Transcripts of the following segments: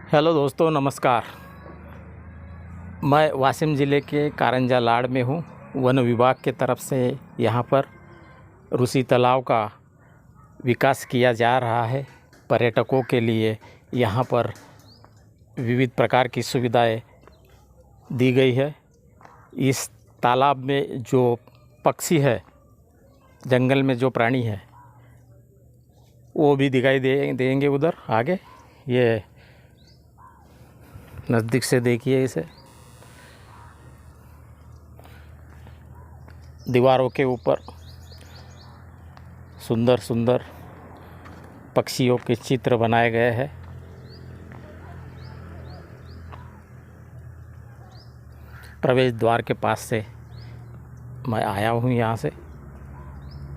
Hello दोस्तों, नमस्कार। मैं वाशिम ज़िले के कारंजा लाड़ में हूँ। वन विभाग के तरफ से यहाँ पर रूसी तालाब का विकास किया जा रहा है। पर्यटकों के लिए यहाँ पर विविध प्रकार की सुविधाएं दी गई है। इस तालाब में जो पक्षी है, जंगल में जो प्राणी है, वो भी दिखाई देंगे उधर आगे। ये नज़दीक से देखिए इसे। दीवारों के ऊपर सुंदर सुंदर पक्षियों के चित्र बनाए गए हैं। प्रवेश द्वार के पास से मैं आया हूँ यहाँ से।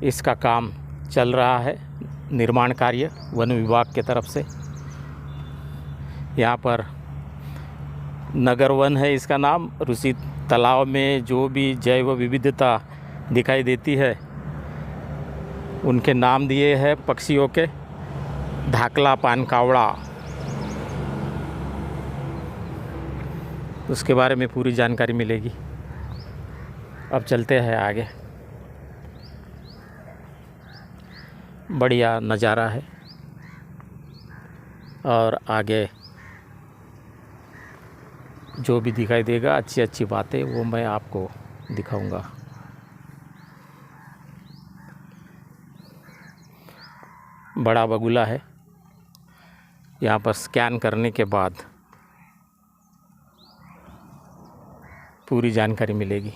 इसका काम चल रहा है, निर्माण कार्य वन विभाग के तरफ से। यहाँ पर नगर वन है इसका नाम। रूसी तालाब में जो भी जैव विविधता दिखाई देती है, उनके नाम दिए हैं पक्षियों के। धाकला पानकावड़ा, उसके बारे में पूरी जानकारी मिलेगी। अब चलते हैं आगे। बढ़िया नज़ारा है और आगे जो भी दिखाई देगा, अच्छी अच्छी बातें, वो मैं आपको दिखाऊंगा। बड़ा बगुला है। यहाँ पर स्कैन करने के बाद पूरी जानकारी मिलेगी।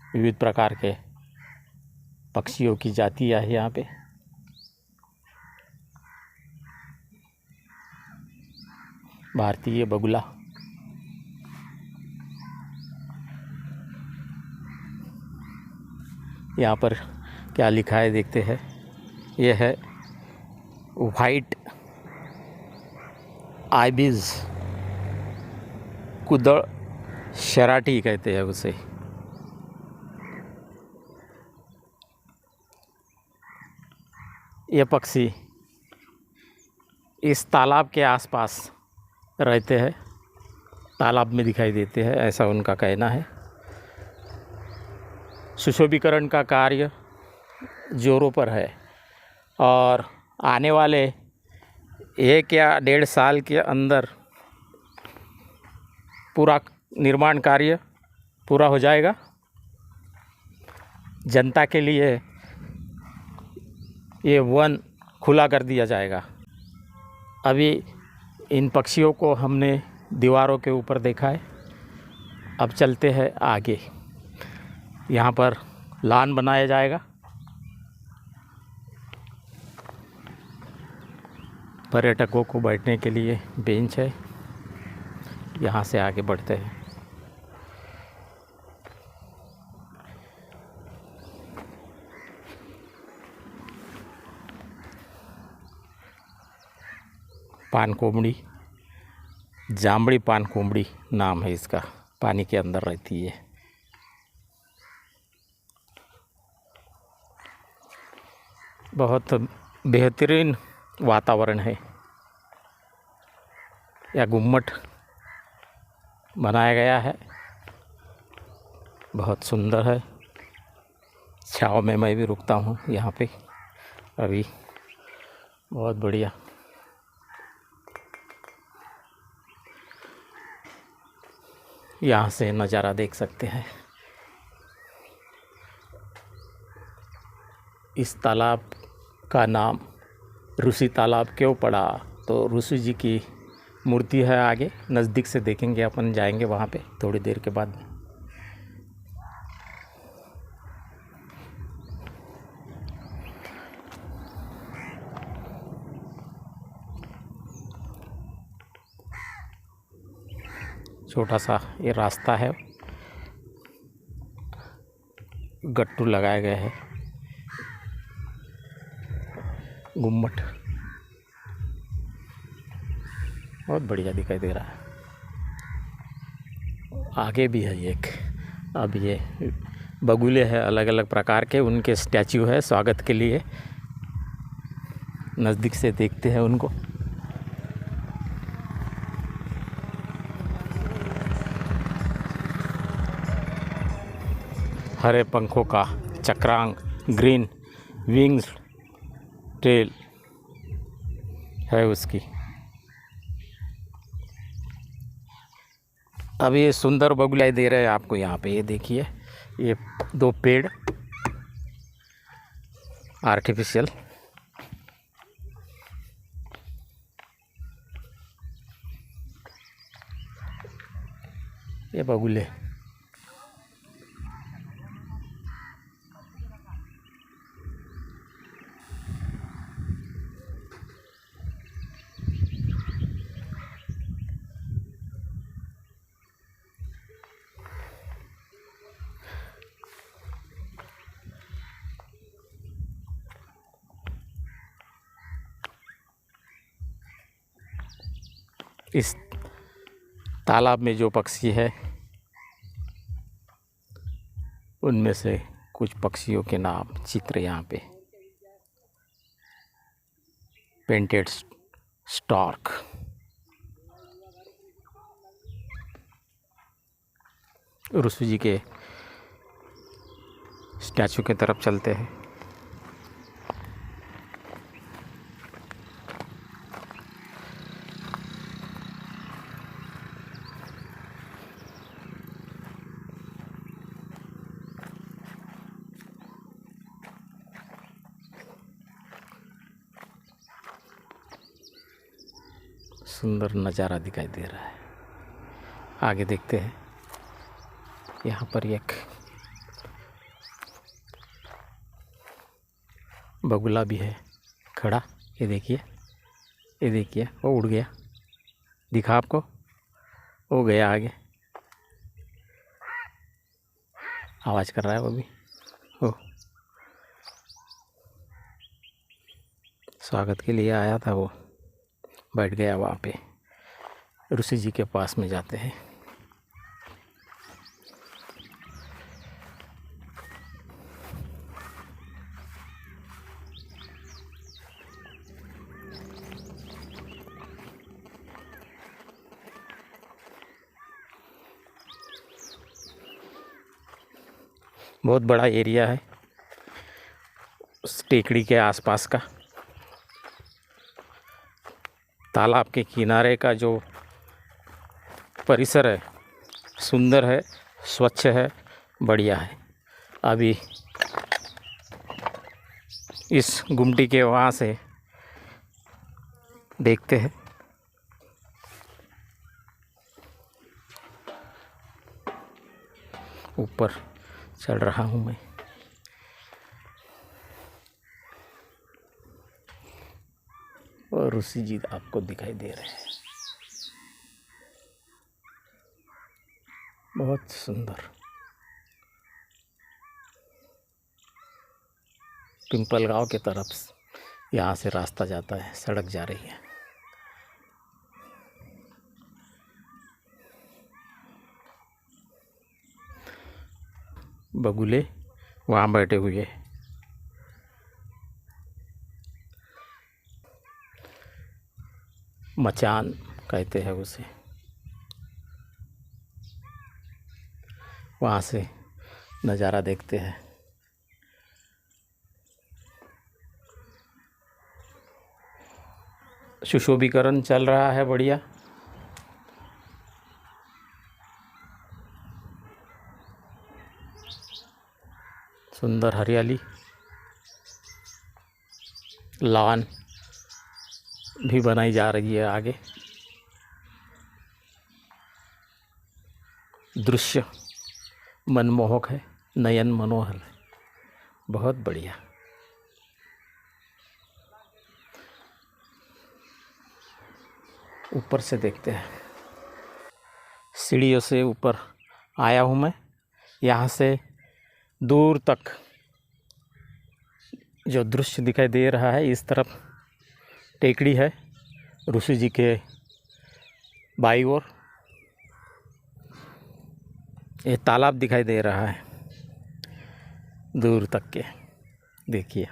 विविध प्रकार के पक्षियों की जातियाँ है यहाँ पे। भारतीय बगुला। यहाँ पर क्या लिखा है देखते हैं। यह है वाइट आइबिस, कुदड़ शराटी कहते हैं उसे। ये पक्षी इस तालाब के आसपास रहते हैं, तालाब में दिखाई देते हैं, ऐसा उनका कहना है। सुशोभीकरण का कार्य जोरों पर है और आने वाले 1 या 1.5 साल के अंदर पूरा निर्माण कार्य पूरा हो जाएगा। जनता के लिए ये वन खुला कर दिया जाएगा। अभी इन पक्षियों को हमने दीवारों के ऊपर देखा है। अब चलते हैं आगे। यहाँ पर लॉन बनाया जाएगा। पर्यटकों को बैठने के लिए बेंच है। यहाँ से आगे बढ़ते हैं। पान कोमड़ी, जांबड़ी पान कोमड़ी नाम है इसका। पानी के अंदर रहती है। बहुत बेहतरीन वातावरण है। यह गुम्मट बनाया गया है, बहुत सुंदर है। छाँव में मैं भी रुकता हूँ यहाँ पे अभी। बहुत बढ़िया। यहाँ से नज़ारा देख सकते हैं। इस तालाब का नाम रूसी तालाब क्यों पड़ा, तो रूसी जी की मूर्ति है आगे। नज़दीक से देखेंगे, अपन जाएंगे वहाँ पे थोड़ी देर के बाद। छोटा सा ये रास्ता है, गट्टू लगाए गए हैं। गुम्मट बहुत बढ़िया दिखाई दे रहा है। आगे भी है एक। अब ये बगुले हैं अलग अलग प्रकार के, उनके स्टैचू है स्वागत के लिए। नज़दीक से देखते हैं उनको। हरे पंखों का चक्रांग, ग्रीन विंग्स टेल है उसकी। अब ये सुंदर बगुला दे रहे हैं आपको यहाँ पे। ये देखिए, ये 2 पेड़ आर्टिफिशियल। ये बगुले इस तालाब में जो पक्षी है उनमें से कुछ पक्षियों के नाम चित्र यहाँ पे। पेंटेड स्टॉर्क, ऋषि जी के स्टैचू की तरफ चलते हैं। सुंदर नज़ारा दिखाई दे रहा है। आगे देखते हैं। यहाँ पर एक बगुला भी है खड़ा। ये देखिए, ये देखिए, वो उड़ गया। दिखा आपको? वो गया आगे, आवाज़ कर रहा है वो भी। ओ, स्वागत के लिए आया था वो, बैठ गया वहाँ पे। ऋषि जी के पास में जाते हैं। बहुत बड़ा एरिया है उस टेकड़ी के आसपास का। तालाब के किनारे का जो परिसर है सुंदर है, स्वच्छ है, बढ़िया है। अभी इस गुमटी के वहाँ से देखते हैं। ऊपर चढ़ रहा हूँ मैं। और ऋषि जी आपको दिखाई दे रहे हैं, बहुत सुंदर। पिंपलगांव के तरफ यहाँ से रास्ता जाता है, सड़क जा रही है। बगुले वहाँ बैठे हुए हैं। मचान कहते हैं उसे। वहाँ से नज़ारा देखते हैं। सुशोभीकरण चल रहा है बढ़िया। सुंदर हरियाली, लॉन भी बनाई जा रही है आगे। दृश्य मनमोहक है, नयन मनोहर है, बहुत बढ़िया। ऊपर से देखते हैं। सीढ़ियों से ऊपर आया हूँ मैं। यहाँ से दूर तक जो दृश्य दिखाई दे रहा है, इस तरफ टेकड़ी है ऋषि जी के बाईं ओर। ये तालाब दिखाई दे रहा है। दूर तक के। देखिए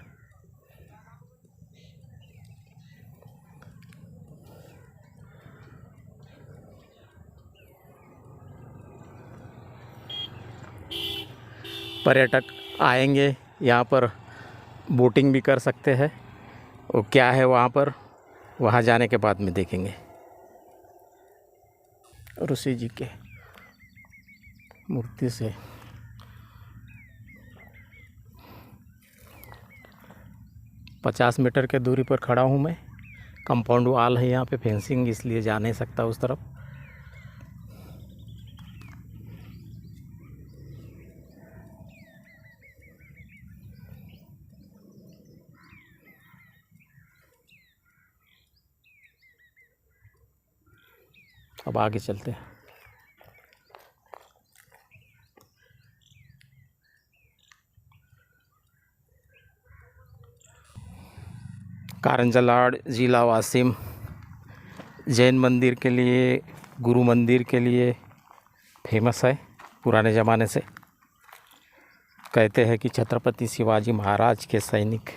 पर्यटक आएंगे यहाँ पर, बोटिंग भी कर सकते हैं। वो क्या है वहाँ पर, वहाँ जाने के बाद में देखेंगे। ऋषि जी के मूर्ति से पचास मीटर के दूरी पर खड़ा हूँ मैं। कंपाउंड वॉल है यहाँ पे, फेंसिंग, इसलिए जा नहीं सकता उस तरफ। अब आगे चलते हैं। कारंजा लाड़ ज़िला वासिम जैन मंदिर के लिए, गुरु मंदिर के लिए फेमस है। पुराने ज़माने से कहते हैं कि छत्रपति शिवाजी महाराज के सैनिक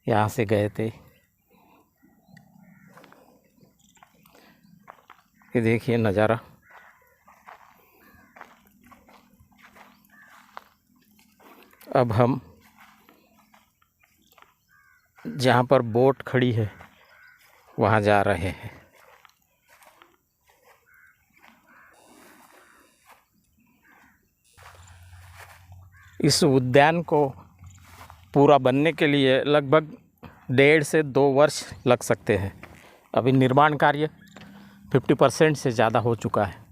यहाँ से गए थे। ये देखिए नज़ारा। अब हम जहाँ पर बोट खड़ी है वहाँ जा रहे हैं। इस उद्यान को पूरा बनने के लिए लगभग 1.5 से 2 वर्ष लग सकते हैं। अभी निर्माण कार्य 50% से ज़्यादा हो चुका है।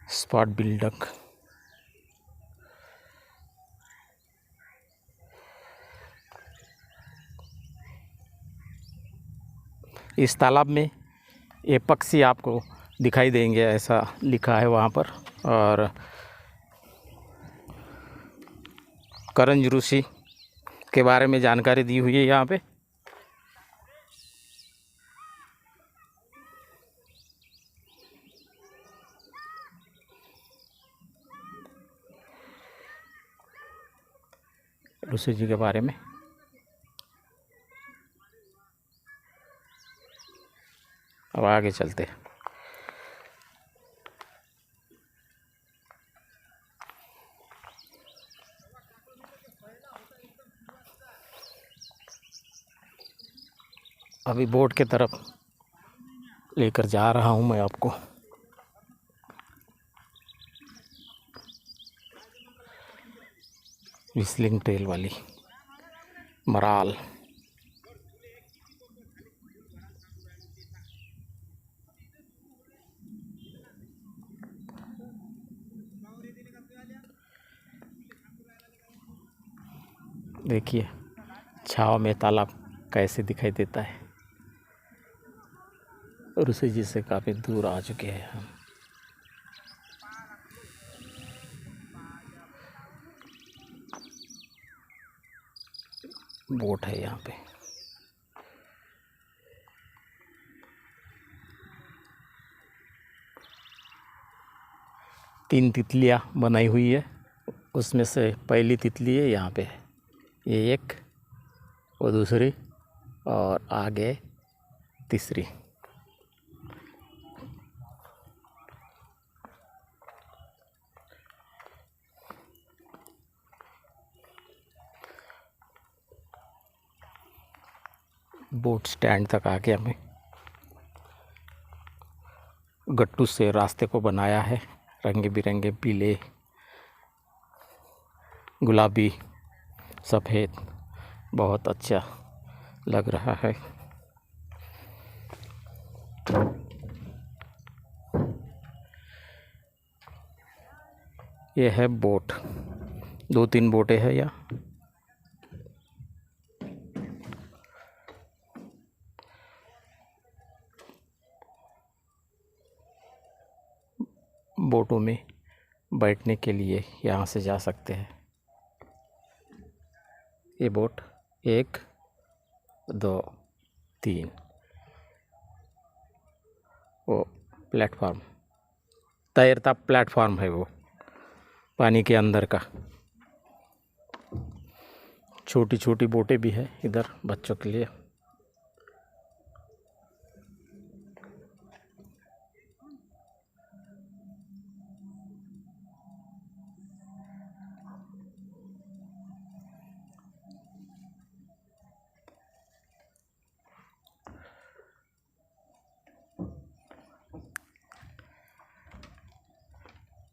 स्पॉट बिल्डक, इस तालाब में ये पक्षी आपको दिखाई देंगे, ऐसा लिखा है वहाँ पर। और करंज ऋषि के बारे में जानकारी दी हुई है यहाँ पे। ऋषि जी के बारे में। अब आगे चलते हैं। अभी बोट के तरफ लेकर जा रहा हूँ मैं आपको। व्हिस्लिंग टेल वाली मराल। देखिए छाव में तालाब कैसे दिखाई देता है। ऋषि जी से काफ़ी दूर आ चुके हैं हम। बोट है यहाँ पे। तीन तितलियाँ बनाई हुई है, उसमें से पहली तितली है यहाँ पे है। ये एक, वो दूसरी, और आगे तीसरी। बोट स्टैंड तक आके हमें गट्टू से रास्ते को बनाया है। रंग बिरंगे पीले, गुलाबी, सफ़ेद, बहुत अच्छा लग रहा है। यह है बोट, 2-3 बोटें हैं यहाँ। बोटों में बैठने के लिए यहाँ से जा सकते हैं। ये बोट 1, 2, 3 वो प्लेटफॉर्म, तैरता प्लेटफॉर्म है वो पानी के अंदर का। छोटी छोटी बोटें भी है इधर बच्चों के लिए।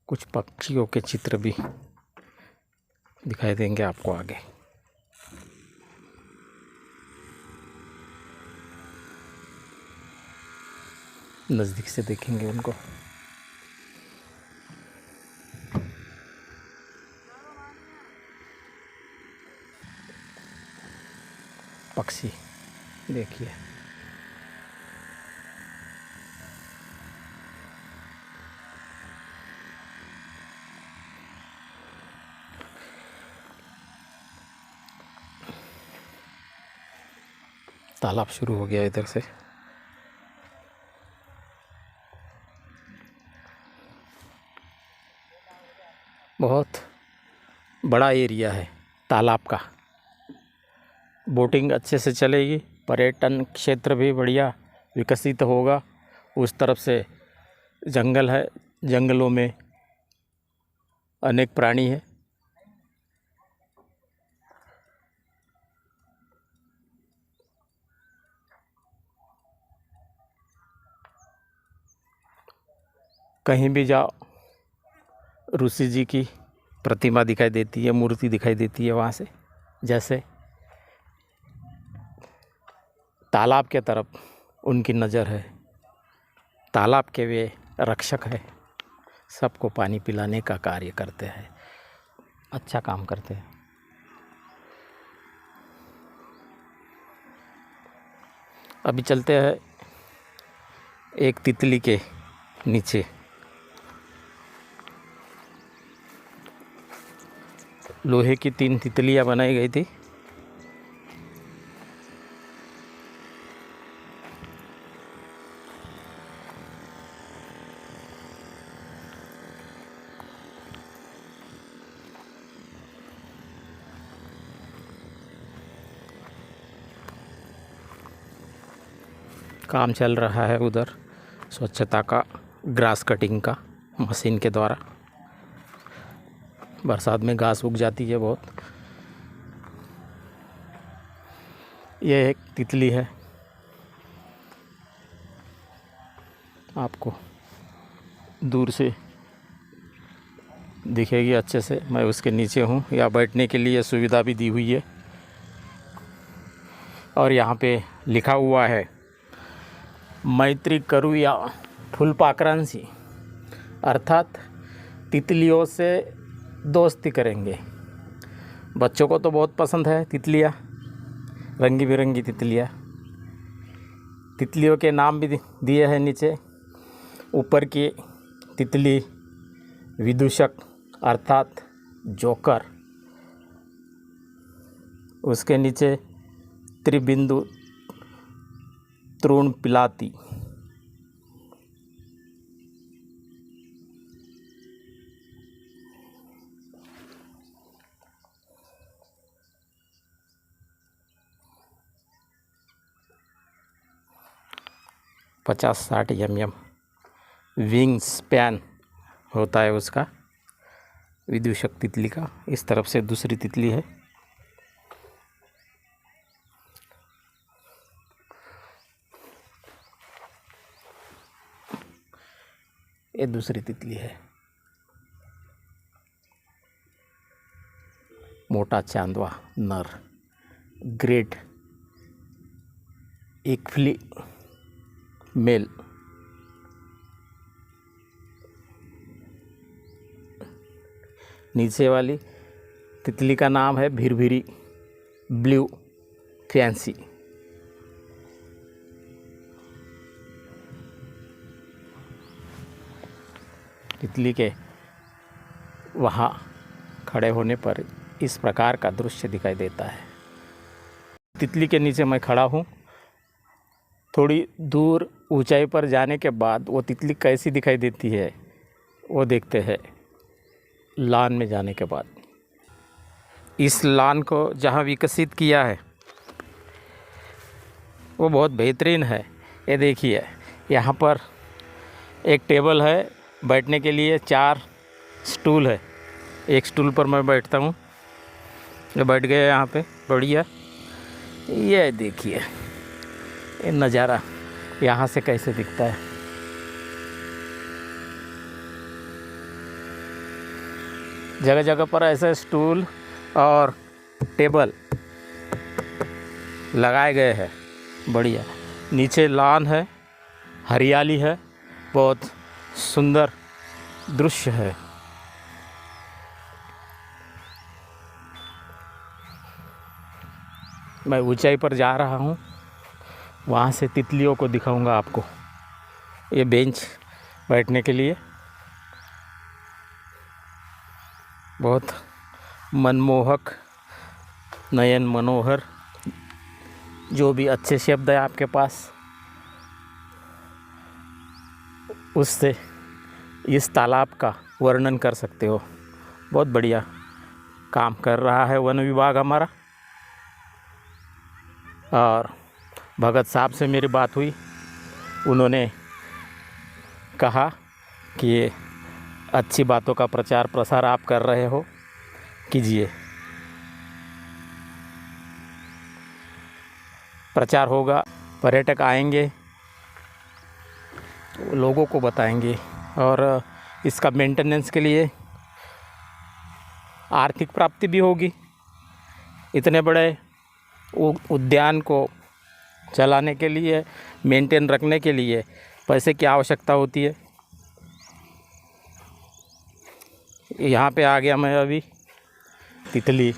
कुछ पक्षियों के चित्र भी दिखाई देंगे आपको आगे। नज़दीक से देखेंगे उनको। पक्षी देखिए, तालाब शुरू हो गया इधर से। बहुत बड़ा एरिया है तालाब का। बोटिंग अच्छे से चलेगी, पर्यटन क्षेत्र भी बढ़िया विकसित होगा। उस तरफ से जंगल है, जंगलों में अनेक प्राणी है। कहीं भी जाओ ऋषि जी की प्रतिमा दिखाई देती है, मूर्ति दिखाई देती है वहाँ से। जैसे तालाब के तरफ उनकी नज़र है, तालाब के वे रक्षक है, सबको पानी पिलाने का कार्य करते हैं, अच्छा काम करते हैं। अभी चलते हैं एक तितली के नीचे। लोहे की 3 तितलियां बनाई गई थी। काम चल रहा है उधर स्वच्छता का, ग्रास कटिंग का मशीन के द्वारा। बरसात में घास उग जाती है बहुत। यह एक तितली है, आपको दूर से दिखेगी अच्छे से। मैं उसके नीचे हूँ, या बैठने के लिए सुविधा भी दी हुई है। और यहाँ पे लिखा हुआ है मैत्री करूया फुलपाखरांची, अर्थात तितलियों से दोस्ती करेंगे। बच्चों को तो बहुत पसंद है तितलियाँ, रंगी बिरंगी तितलियाँ। तितलियों के नाम भी दिए हैं नीचे। ऊपर की तितली विदूषक अर्थात जोकर, उसके नीचे त्रिबिंदु तृण पिलाती। पचास 60 mm विंग स्पैन होता है उसका, विदूषक तितली का। इस तरफ से दूसरी तितली है। ये दूसरी तितली है, मोटा चांदवा नर, ग्रेट इक्फ्ली मेल। नीचे वाली तितली का नाम है भिरभिरी ब्लू फैंसी। तितली के वहाँ खड़े होने पर इस प्रकार का दृश्य दिखाई देता है। तितली के नीचे मैं खड़ा हूँ। थोड़ी दूर ऊंचाई पर जाने के बाद वो तितली कैसी दिखाई देती है वो देखते हैं लान में जाने के बाद। इस लान को जहाँ विकसित किया है वो बहुत बेहतरीन है। ये देखिए यहाँ पर एक टेबल है बैठने के लिए, 4 स्टूल है। एक स्टूल पर मैं बैठता हूँ, ये बैठ गए यहाँ पे बढ़िया। ये देखिए ये नज़ारा यहाँ से कैसे दिखता है। जगह जगह पर ऐसे स्टूल और टेबल लगाए गए हैं बढ़िया। नीचे लॉन है, हरियाली है, बहुत सुंदर दृश्य है। मैं ऊंचाई पर जा रहा हूँ, वहाँ से तितलियों को दिखाऊंगा आपको। ये बेंच बैठने के लिए बहुत मनमोहक, नयन मनोहर, जो भी अच्छे शब्द है आपके पास उससे इस तालाब का वर्णन कर सकते हो। बहुत बढ़िया काम कर रहा है वन विभाग हमारा। और भगत साहब से मेरी बात हुई, उन्होंने कहा कि ये अच्छी बातों का प्रचार प्रसार आप कर रहे हो, कीजिए। प्रचार होगा, पर्यटक आएंगे, लोगों को बताएंगे और इसका मेंटेनेंस के लिए आर्थिक प्राप्ति भी होगी। इतने बड़े उद्यान को चलाने के लिए, मेंटेन रखने के लिए पैसे की आवश्यकता होती है। यहाँ पे आ गया मैं, अभी तितली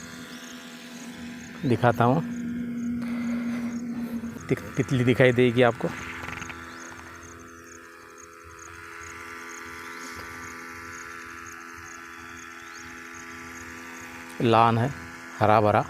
दिखाता हूँ। तितली दिखाई देगी आपको। लान है हरा भरा।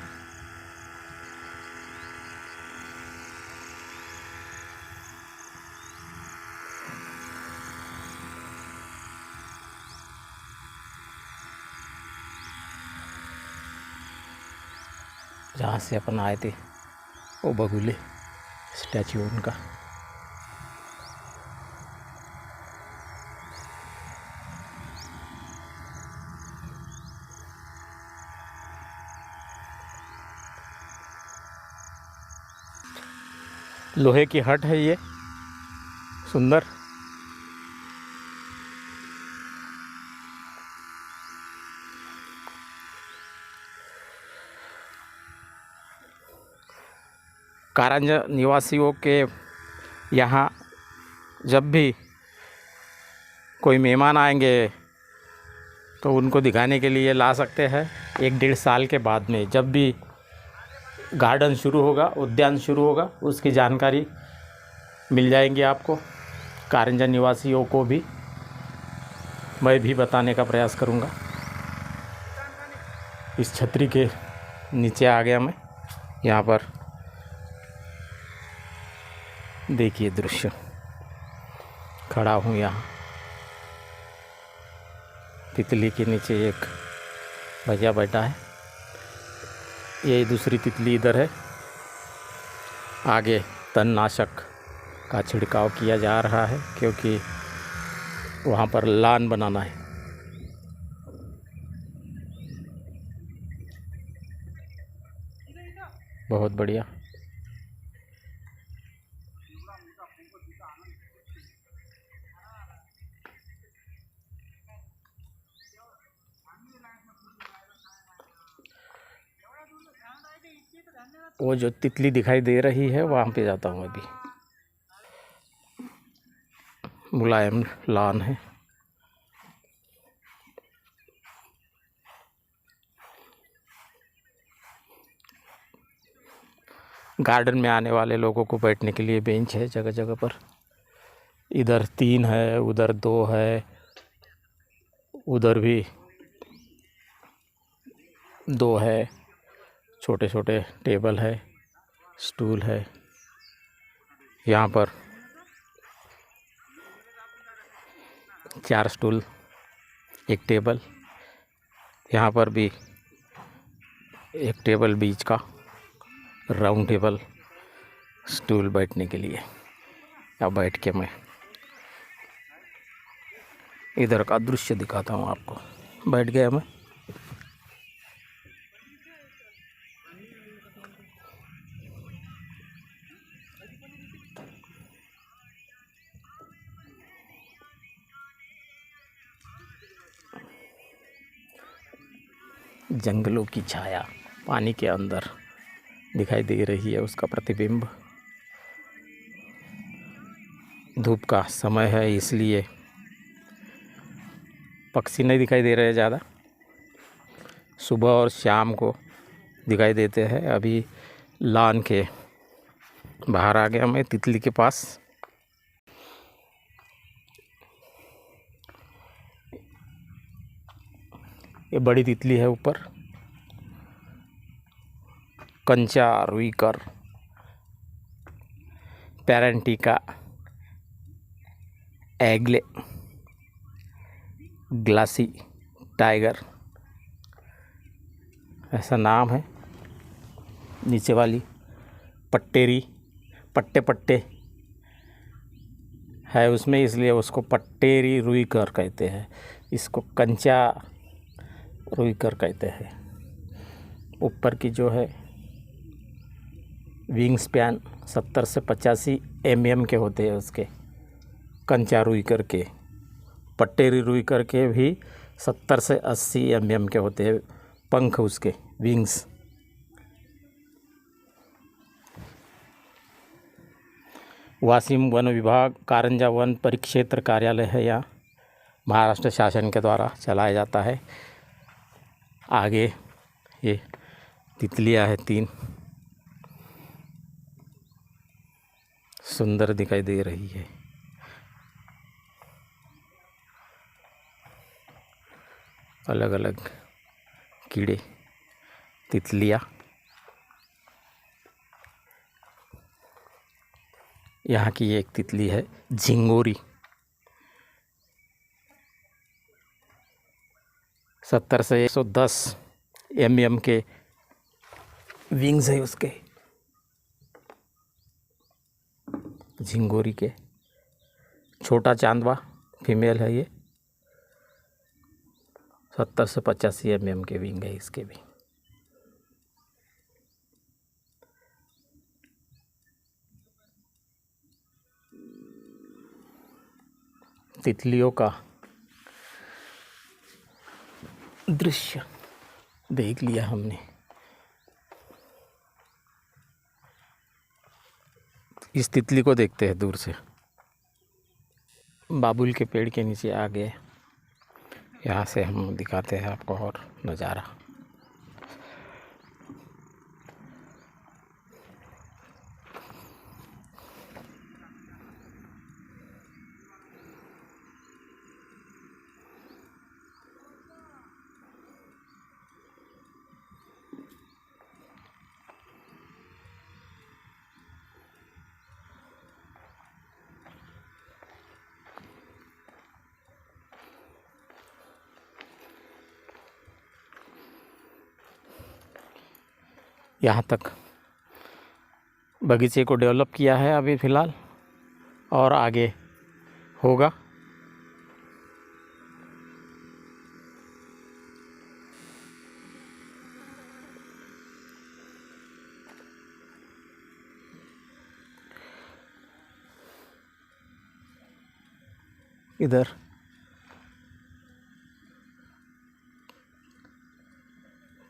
जहाँ से अपन आए थे वो बगुले स्टैचू उनका। लोहे की हट है ये, सुंदर। कारंजा निवासियों के यहाँ जब भी कोई मेहमान आएंगे तो उनको दिखाने के लिए ला सकते हैं। 1-1.5 साल के बाद में जब भी गार्डन शुरू होगा, उद्यान शुरू होगा, उसकी जानकारी मिल जाएंगी आपको। कारंजा निवासियों को भी मैं भी बताने का प्रयास करूँगा। इस छतरी के नीचे आ गया मैं। यहाँ पर देखिए दृश्य, खड़ा हूँ यहाँ तितली के नीचे। एक भैया बैठा है, ये दूसरी तितली इधर है। आगे तणनाशक का छिड़काव किया जा रहा है क्योंकि वहाँ पर लान बनाना है। बहुत बढ़िया। वो जो तितली दिखाई दे रही है वहाँ पे जाता हूँ अभी। मुलायम लान है। गार्डन में आने वाले लोगों को बैठने के लिए बेंच है जगह जगह पर। इधर 3 है, उधर 2 है, उधर भी 2 है। छोटे छोटे टेबल है, स्टूल है। यहाँ पर 4 स्टूल, एक टेबल, यहाँ पर भी एक टेबल बीच का, राउंड टेबल, स्टूल बैठने के लिए। अब बैठ के मैं इधर का दृश्य दिखाता हूँ आपको। बैठ गया मैं। जंगलों की छाया पानी के अंदर दिखाई दे रही है, उसका प्रतिबिंब। धूप का समय है इसलिए पक्षी नहीं दिखाई दे रहे ज़्यादा। सुबह और शाम को दिखाई देते हैं। अभी लान के बाहर आ गया मैं, तितली के पास। ये बड़ी तितली है ऊपर, कंचा रुईकर पैरेंटिका एग्ले ग्लासी टाइगर, ऐसा नाम है। नीचे वाली पट्टेरी, पट्टे पट्टे है उसमें, इसलिए उसको पट्टेरी रुईकर कहते हैं। इसको कंचा रुईकर कहते हैं। ऊपर की जो है विंग स्पैन 70 से 85 mm के होते हैं उसके, कंचा रुईकर के। पट्टेरी रुईकर के भी 70 से 80 mm के होते हैं पंख उसके, विंग्स। वासिम वन विभाग कारंजा वन परिक्षेत्र कार्यालय है यहाँ, महाराष्ट्र शासन के द्वारा चलाया जाता है। आगे ये तितलियाँ हैं 3, सुंदर दिखाई दे रही है। अलग अलग कीड़े, तितलियाँ। यहाँ की एक तितली है झिंगोरी, 70 से 110 mm के विंग्स है उसके, झिंगोरी के। छोटा चांदवा फीमेल है ये, 70 से 85 mm के विंग है इसके भी। तितलियों का दृश्य देख लिया हमने। इस तितली को देखते हैं दूर से। बाबुल के पेड़ के नीचे आ गए, यहाँ से हम दिखाते हैं आपको और नज़ारा। यहाँ तक बगीचे को डेवलप किया है अभी फ़िलहाल, और आगे होगा। इधर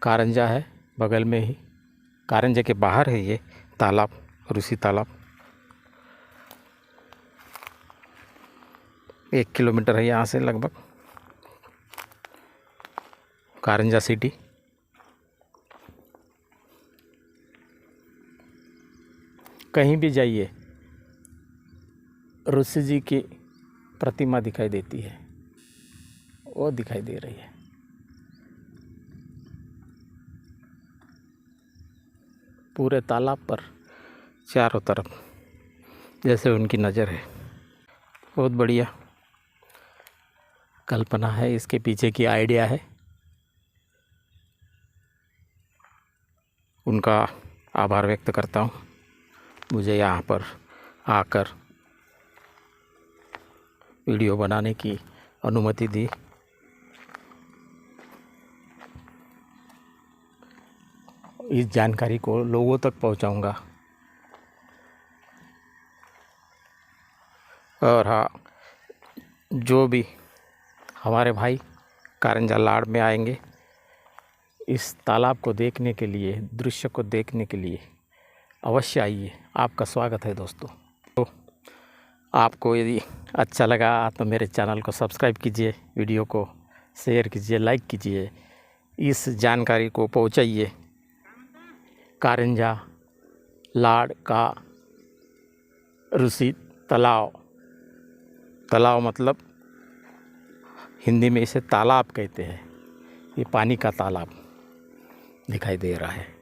कारंजा है बगल में ही, कारंजे के बाहर है ये तालाब, रूसी तालाब। 1 किलोमीटर है यहाँ से लगभग, कारंजा सिटी। कहीं भी जाइए ऋषि जी की प्रतिमा दिखाई देती है, वो दिखाई दे रही है। पूरे तालाब पर चारों तरफ जैसे उनकी नज़र है। बहुत बढ़िया। कल्पना है, इसके पीछे की आइडिया है। उनका आभार व्यक्त करता हूँ मुझे यहाँ पर आकर वीडियो बनाने की अनुमति दी। इस जानकारी को लोगों तक पहुँचाऊँगा। और हाँ, जो भी हमारे भाई कारंजा लाड़ में आएंगे, इस तालाब को देखने के लिए, दृश्य को देखने के लिए अवश्य आइए। आपका स्वागत है दोस्तों। तो आपको यदि अच्छा लगा तो मेरे चैनल को सब्सक्राइब कीजिए, वीडियो को शेयर कीजिए, लाइक कीजिए, इस जानकारी को पहुंचाइए। कारंजा लाड़ का रूसी तालाब, तालाब मतलब हिंदी में इसे तालाब कहते हैं। ये पानी का तालाब दिखाई दे रहा है।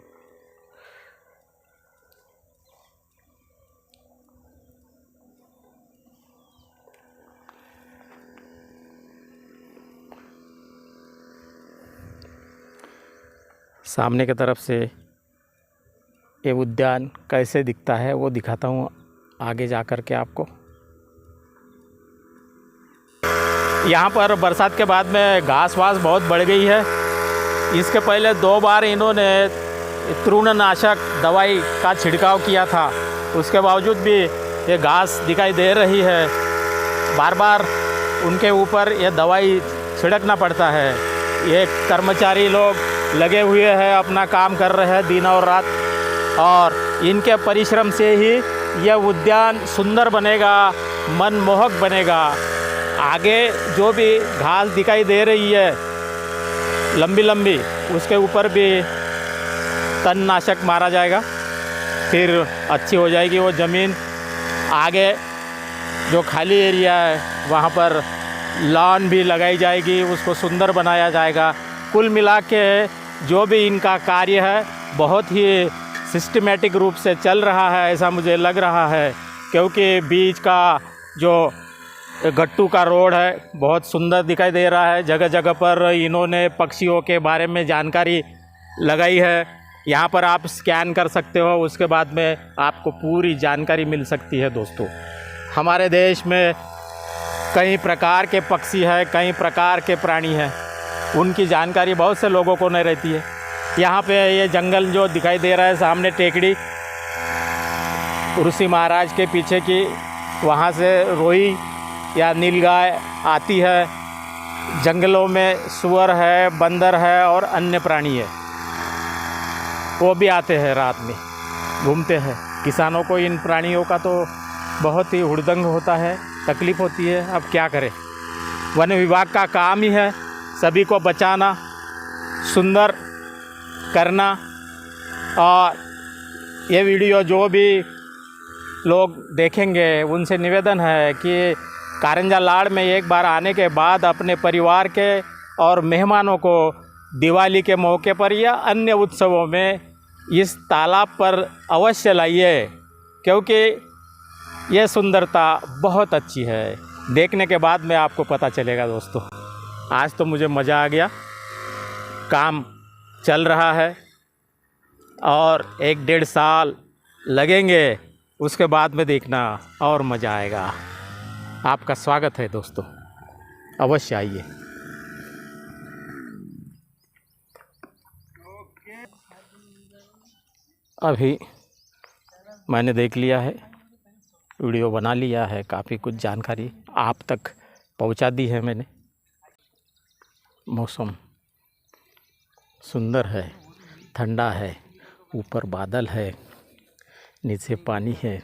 सामने की तरफ से ये उद्यान कैसे दिखता है वो दिखाता हूँ आगे जा कर के आपको। यहाँ पर बरसात के बाद में घास वास बहुत बढ़ गई है। इसके पहले 2 बार इन्होंने तृणनाशक दवाई का छिड़काव किया था, उसके बावजूद भी ये घास दिखाई दे रही है। बार बार उनके ऊपर ये दवाई छिड़कना पड़ता है। ये कर्मचारी लोग लगे हुए हैं, अपना काम कर रहे हैं दिन और रात, और इनके परिश्रम से ही यह उद्यान सुंदर बनेगा, मनमोहक बनेगा। आगे जो भी घास दिखाई दे रही है लंबी लंबी, उसके ऊपर भी तणनाशक मारा जाएगा, फिर अच्छी हो जाएगी वो ज़मीन। आगे जो खाली एरिया है वहाँ पर लॉन भी लगाई जाएगी, उसको सुंदर बनाया जाएगा। कुल मिला के जो भी इनका कार्य है बहुत ही सिस्टमेटिक रूप से चल रहा है, ऐसा मुझे लग रहा है। क्योंकि बीच का जो गट्टू का रोड है बहुत सुंदर दिखाई दे रहा है। जगह जगह पर इन्होंने पक्षियों के बारे में जानकारी लगाई है। यहाँ पर आप स्कैन कर सकते हो, उसके बाद में आपको पूरी जानकारी मिल सकती है। दोस्तों, हमारे देश में कई प्रकार के पक्षी हैं, कई प्रकार के प्राणी हैं, उनकी जानकारी बहुत से लोगों को नहीं रहती है। यहाँ पे ये जंगल जो दिखाई दे रहा है सामने, टेकड़ी ऋषि महाराज के पीछे की, वहाँ से रोही या नीलगाय आती है। जंगलों में सुअर है, बंदर है और अन्य प्राणी है, वो भी आते हैं, रात में घूमते हैं। किसानों को इन प्राणियों का तो बहुत ही हुड़दंग होता है, तकलीफ़ होती है। अब क्या करें, वन विभाग का काम ही है सभी को बचाना, सुंदर करना। और ये वीडियो जो भी लोग देखेंगे उनसे निवेदन है कि कारंजा लाड़ में एक बार आने के बाद अपने परिवार के और मेहमानों को दिवाली के मौके पर या अन्य उत्सवों में इस तालाब पर अवश्य लाइए, क्योंकि यह सुंदरता बहुत अच्छी है। देखने के बाद में आपको पता चलेगा। दोस्तों, आज तो मुझे मज़ा आ गया। काम चल रहा है और 1-1.5 साल लगेंगे, उसके बाद में देखना और मज़ा आएगा। आपका स्वागत है दोस्तों, अवश्य आइए। अभी मैंने देख लिया है, वीडियो बना लिया है, काफ़ी कुछ जानकारी आप तक पहुंचा दी है मैंने। मौसम सुंदर है, ठंडा है, ऊपर बादल है, नीचे पानी है।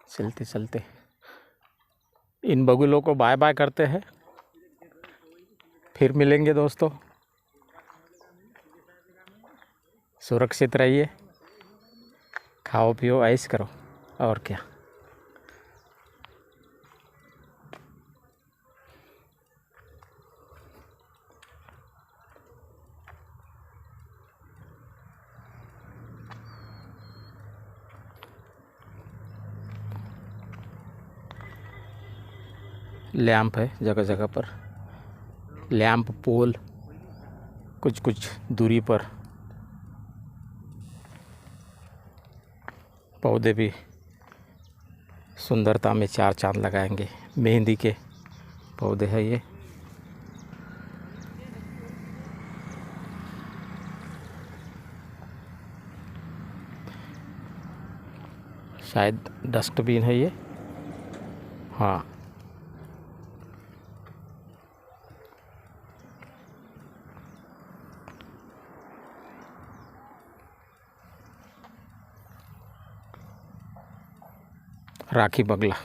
चलते चलते इन बगुलों को बाय बाय करते हैं, फिर मिलेंगे दोस्तों। सुरक्षित रहिए, खाओ पियो ऐश करो, और क्या। लैंप है जगह जगह पर, लैंप पोल कुछ कुछ दूरी पर। पौधे भी सुंदरता में चार चांद लगाएंगे। मेहंदी के पौधे हैं ये। शायद डस्टबिन है ये, हाँ। राखी बगला।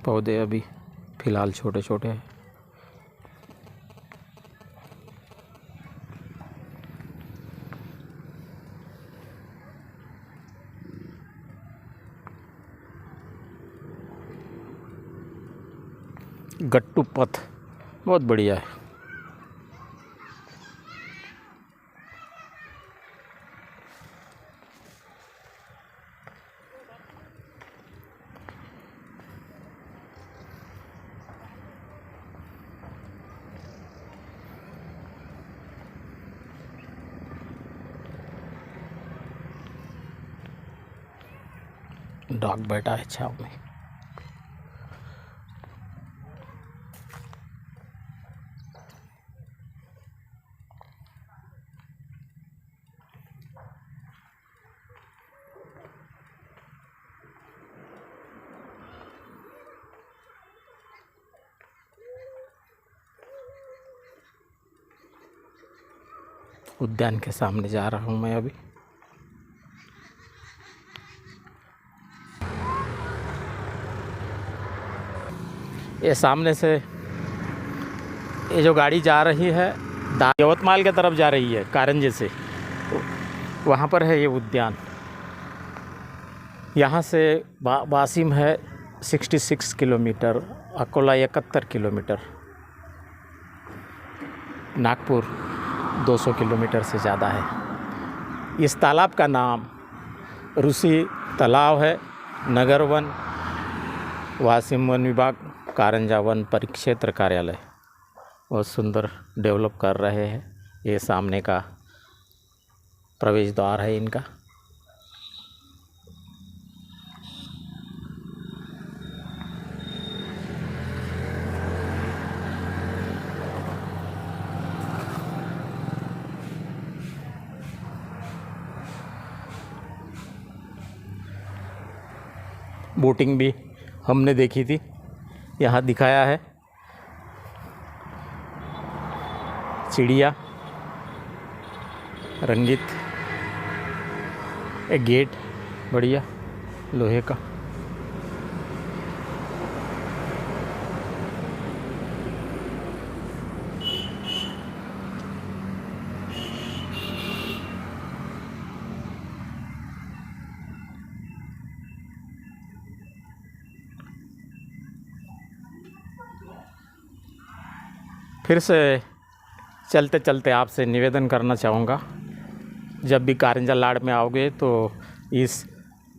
पौधे अभी फ़िलहाल छोटे छोटे हैं। गट्टू पथ बहुत बढ़िया है। डॉग बैठा है छाव में। उद्यान के सामने जा रहा हूँ मैं अभी। ये सामने से ये जो गाड़ी जा रही है यवतमाल की तरफ जा रही है कारंजे से, तो वहाँ पर है ये उद्यान। यहाँ से वासिम है 66 kilometre, Akola 71 kilometre, Nagpur 200 kilometre से ज़्यादा है। इस तालाब का नाम रूसी तालाब है। नगर वन, वासिम वन विभाग, कारंजा वन परिक्षेत्र कार्यालय बहुत सुंदर डेवलप कर रहे हैं। ये सामने का प्रवेश द्वार है इनका। बोटिंग भी हमने देखी थी, यहाँ दिखाया है। चिड़िया, रंगीत, एक गेट बढ़िया लोहे का। फिर से चलते चलते आपसे निवेदन करना चाहूँगा, जब भी कारंजा लाड़ में आओगे तो इस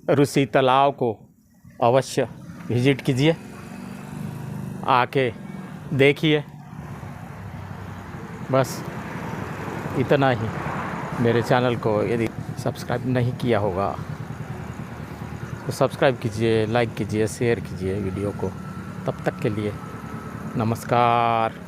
रूसी तालाब को अवश्य विज़िट कीजिए, आके देखिए। बस इतना ही। मेरे चैनल को यदि सब्सक्राइब नहीं किया होगा तो सब्सक्राइब कीजिए, लाइक कीजिए, शेयर कीजिए वीडियो को। तब तक के लिए नमस्कार।